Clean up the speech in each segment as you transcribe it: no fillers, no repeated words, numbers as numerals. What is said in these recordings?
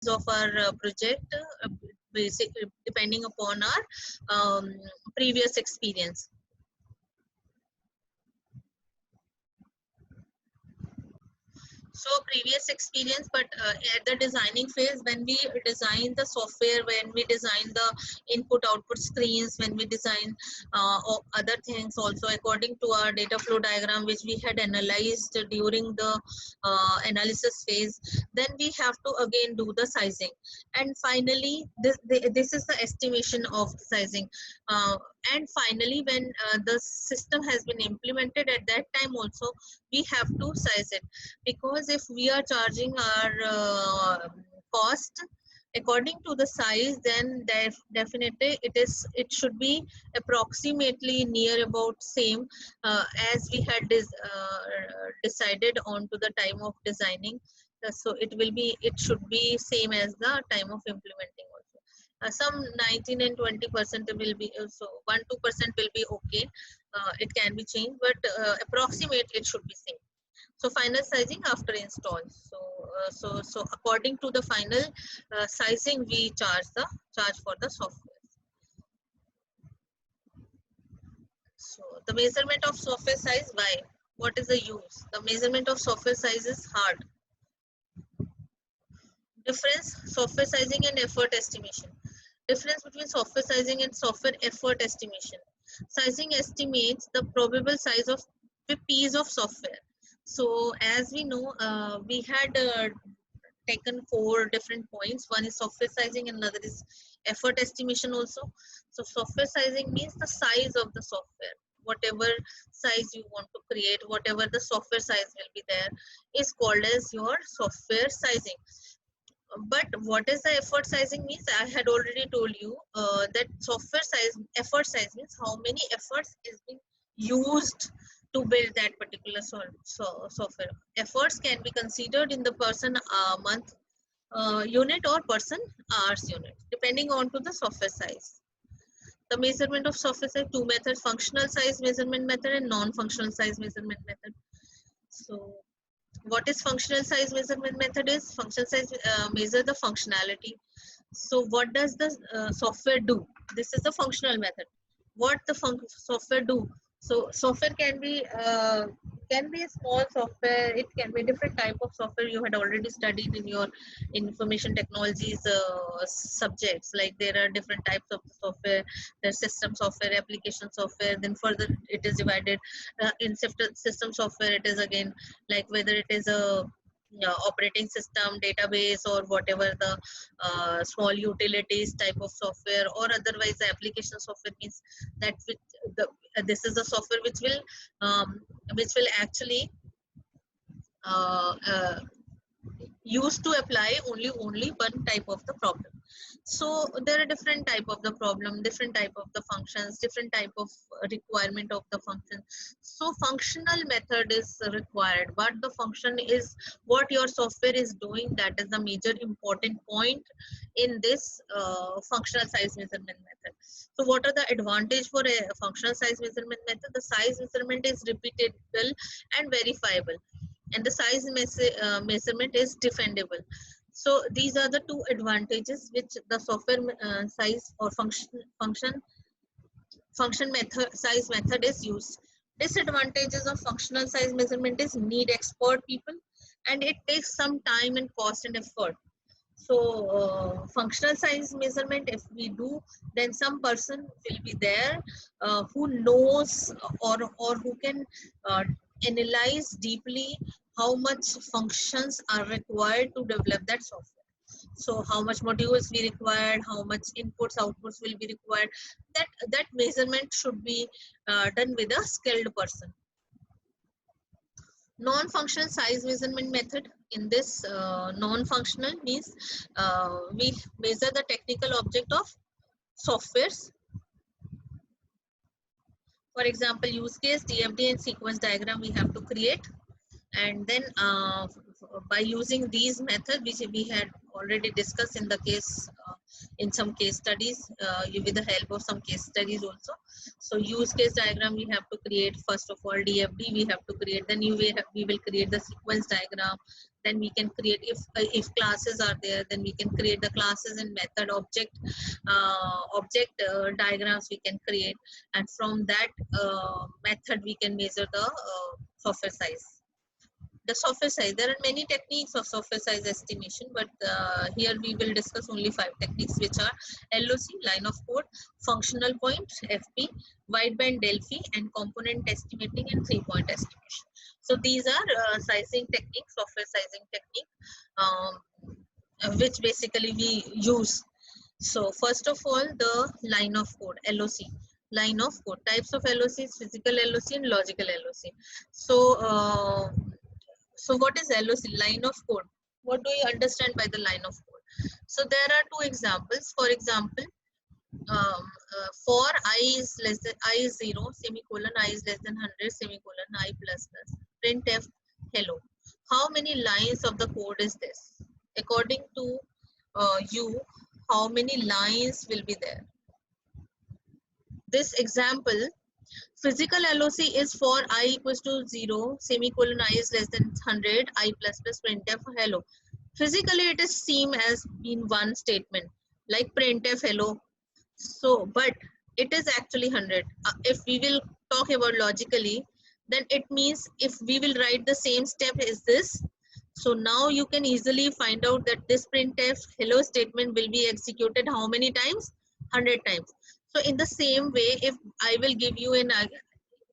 of our project, basic depending upon our previous experience. So previous experience, but at the designing phase, when we design the software, when we design the input output screens, when we design other things also according to our data flow diagram, which we had analyzed during the analysis phase, then we have to again do the sizing. And finally, this is the estimation of sizing. And finally, when the system has been implemented, at that time also we have to size it, because if we are charging our cost according to the size, then definitely it should be approximately near about same as we had decided on to the time of designing. So it should be same as the time of implementing also. Some 19 and 20% will be, so 1-2% will be okay, it can be changed, but approximately it should be same. So final sizing after install. So according to the final sizing, we charge for the software. So the measurement of software size, why? What is the use? The measurement of software size is hard. Difference, software sizing and effort estimation. Difference between software sizing and software effort estimation. Sizing estimates the probable size of a piece of software. So as we know, we had taken 4 different points. One is software sizing and another is effort estimation also. So software sizing means the size of the software. Whatever size you want to create, whatever the software size will be there, is called as your software sizing. But what is the effort sizing means? I had already told you that effort size means how many efforts is being used to build that particular software. Efforts can be considered in the person month unit or person hours unit, depending on to the software size. The measurement of software size, 2 methods: functional size measurement method and non-functional size measurement method. So what is functional size measurement method? Is function size measure the functionality. So what does the software do? This is the functional method. What the software do? So software can be a small software, it can be different type of software. You had already studied in your information technologies subjects, like there are different types of software. There's system software, application software, then further it is divided in system software. It is again like whether it is a operating system, database, or whatever the small utilities type of software, or otherwise the application software means that this is the software which will actually uh, uh, used to apply only one type of the problem. So there are different type of the problem, different type of the functions, different type of requirement of the function. So functional method is required, but the function is what your software is doing. That is the major important point in this functional size measurement method. So what are the advantage for a functional size measurement method? The size measurement is repeatable and verifiable, and the size measurement is defendable. So these are the 2 advantages which the software size or function method size method is used. Disadvantages of functional size measurement is need expert people, and it takes some time and cost and effort. So functional size measurement, if we do, then some person will be there who knows or who can uh, analyze deeply how much functions are required to develop that software. So how much modules we required, how much inputs outputs will be required, that measurement should be done with a skilled person. Non-functional size measurement method. In this non-functional means we measure the technical object of softwares. For example, use case, DFD and sequence diagram we have to create, and then by using these methods which we had already discussed in the case in some case studies with the help of some case studies also. So use case diagram we have to create. First of all, DFD we have to create. Then we will create the sequence diagram. Then we can create, if classes are there, then we can create the classes and method object diagrams we can create, and from that method we can measure the software size. The software size, there are many techniques of software size estimation, but here we will discuss only 5 techniques, which are LOC, line of code, functional points, FP, wideband Delphi, and component estimating and 3-point estimation. So these are sizing techniques, software sizing technique, which basically we use. So first of all, the line of code, LOC. Line of code, types of LOCs, physical LOC and logical LOC. So what is LOC? Line of code. What do you understand by the line of code? So there are 2 examples. For example, for I is less than I is 0 semicolon, I is less than 100 semicolon, I plus plus, printf hello. How many lines of the code is this? According to you, how many lines will be there? This example, physical LOC is for I equals to 0 semicolon, I is less than 100, I plus plus, printf hello. Physically it is same as in one statement like printf hello. So but it is actually 100. If we will talk about logically, then it means if we will write the same step is this. So now you can easily find out that this printf hello statement will be executed how many times? 100 times. So in the same way, if I will give you an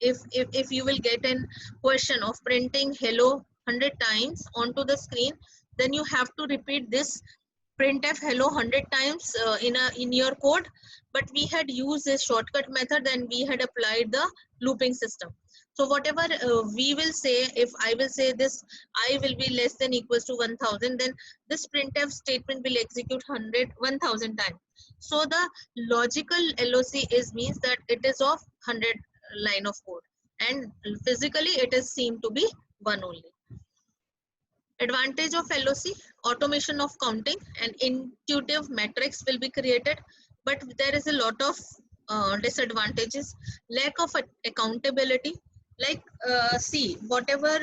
if you will get an question of printing hello 100 times onto the screen, then you have to repeat this printf hello 100 times in your code. But we had used this shortcut method and we had applied the looping system. So whatever we will say, if I will say this I will be less than equals to 1000, then this printf statement will execute 1000 times. So the logical LOC is means that it is of 100 line of code, and physically it is seen to be one only. Advantage of LOC, automation of counting and intuitive metrics will be created, but there is a lot of disadvantages. Lack of accountability, like see whatever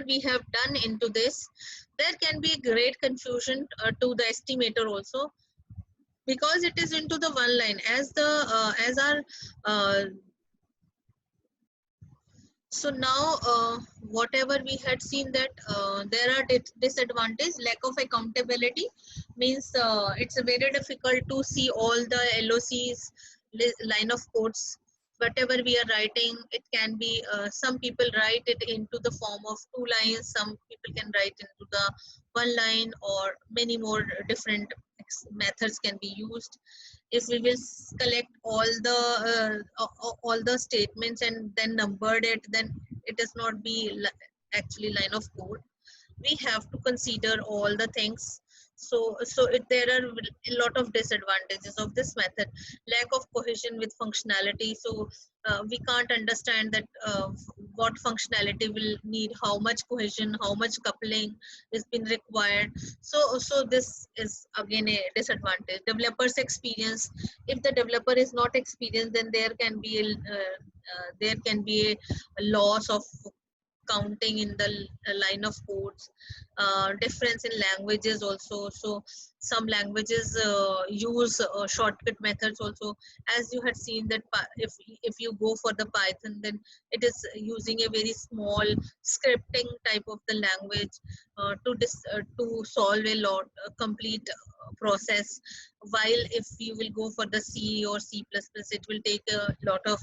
we have done into this, there can be great confusion to the estimator also, because it is into the one line as our so now whatever we had seen that there are disadvantages. Lack of accountability means it's very difficult to see all the LOCs line of codes. Whatever we are writing, it can be some people write it into the form of 2 lines, some people can write into the 1 line, or many more different methods can be used. If we will collect all the statements and then numbered it, then it does not be actually line of code. We have to consider all the things. So there are a lot of disadvantages of this method. Lack of cohesion with functionality. So we can't understand that what functionality will need, how much cohesion, how much coupling is been required. So this is again a disadvantage. Developers experience. If the developer is not experienced, then there can be a loss of counting in the line of codes. Difference in languages also. So some languages use shortcut methods also. As you had seen that if you go for the Python, then it is using a very small scripting type of the language to solve a lot complete process. While if you will go for the C or C++, it will take a lot of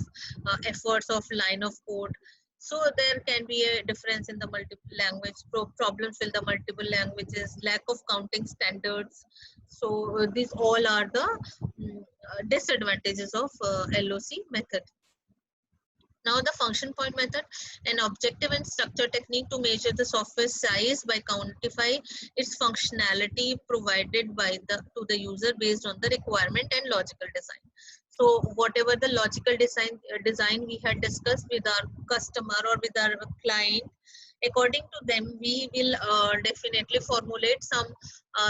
efforts of line of code. So there can be a difference in the multiple language problems with the multiple languages, lack of counting standards. So these all are the disadvantages of LOC method. Now the function point method, an objective and structure technique to measure the software size by quantify its functionality provided by to the user based on the requirement and logical design. So whatever the logical design we had discussed with our customer or with our client, according to them we will definitely formulate some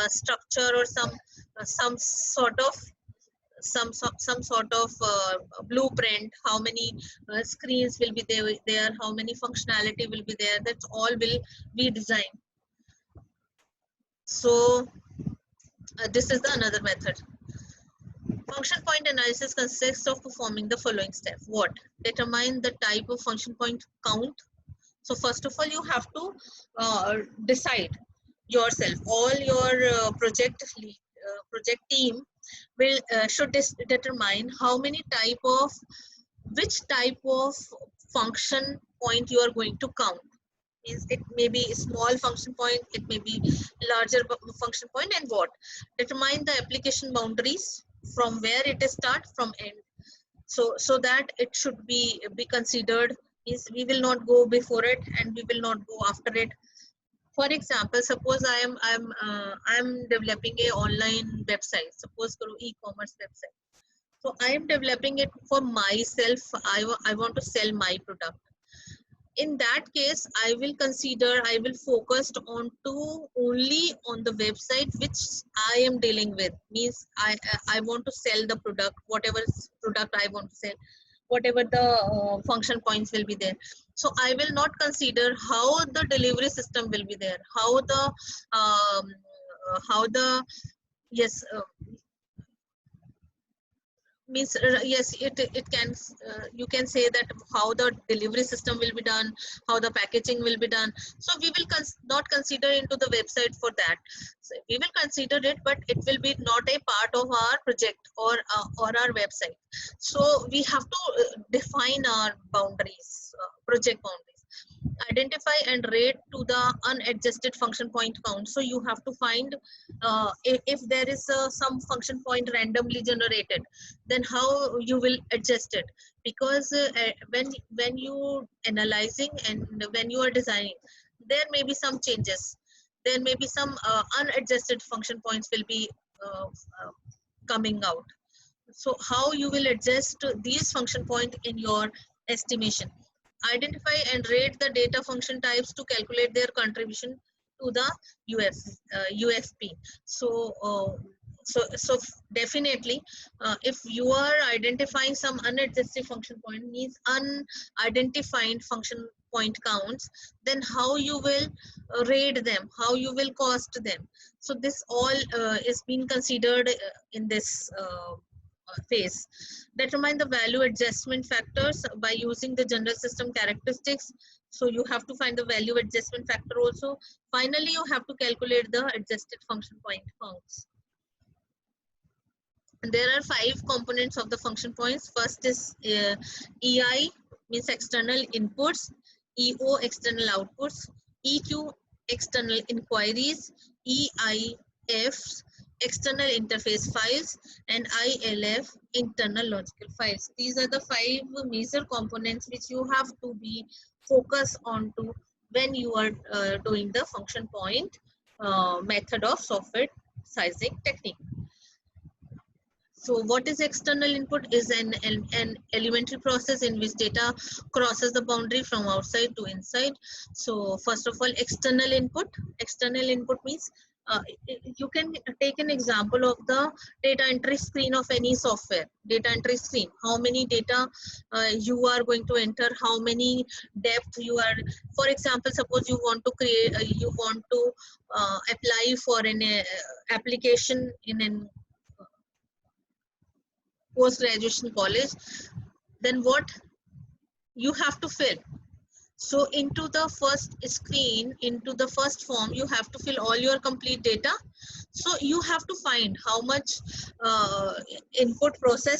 structure or some some sort of some sort of blueprint, how many screens will be there, how many functionality will be there, that's all will be designed. So this is the another method. Function point analysis consists of performing the following steps. What? Determine the type of function point count. So first of all, you have to decide yourself. All your project team will should determine how many which type of function point you are going to count. Means it may be a small function point, it may be larger function point, and what? Determine the application boundaries from where it is start from end. So that it should be considered, is we will not go before it and we will not go after it. For example, suppose I'm developing a online website, suppose e-commerce website. So I am developing it for myself. I want to sell my product. In that case, I will focus only on the website which I am dealing with. Means I want to sell the product, whatever product I want to sell, whatever the function points will be there. So I will not consider how the delivery system will be there, how the yes means yes, it can you can say that how the delivery system will be done, how the packaging will be done. So we will not consider into the website for that. So we will consider it, but it will be not a part of our project or our website. So we have to define our boundaries, project boundaries. Identify and rate to the unadjusted function point count. So you have to find if there is some function point randomly generated, then how you will adjust it. Because when you analyzing and when you are designing, there may be some changes, there may be some unadjusted function points will be uh, uh, coming out. So how you will adjust these function point in your estimation. Identify and rate the data function types to calculate their contribution to the UFP. So, definitely, if you are identifying some unadjusted function point, means unidentified function point counts, then how you will rate them, how you will cost them. So this all is being considered in this phase. Determine the value adjustment factors by using the general system characteristics. So you have to find the value adjustment factor also. Finally, you have to calculate the adjusted function point counts. And there are 5 components of the function points. First is EI, means external inputs, EO, external outputs, EQ, external inquiries, EIFs, external interface files, and ILF, internal logical files. These are the 5 major components which you have to be focused on to when you are doing the function point method of software sizing technique. So what is external input is an elementary process in which data crosses the boundary from outside to inside. So first of all, external input means you can take an example of the data entry screen of any software. Data entry screen, how many data you are going to enter, how many depth you are. For example, suppose you want to create, you want to apply for an application in an post-graduation college, then what you have to fill. So into the first screen, into the first form, you have to fill all your complete data. So you have to find how much input process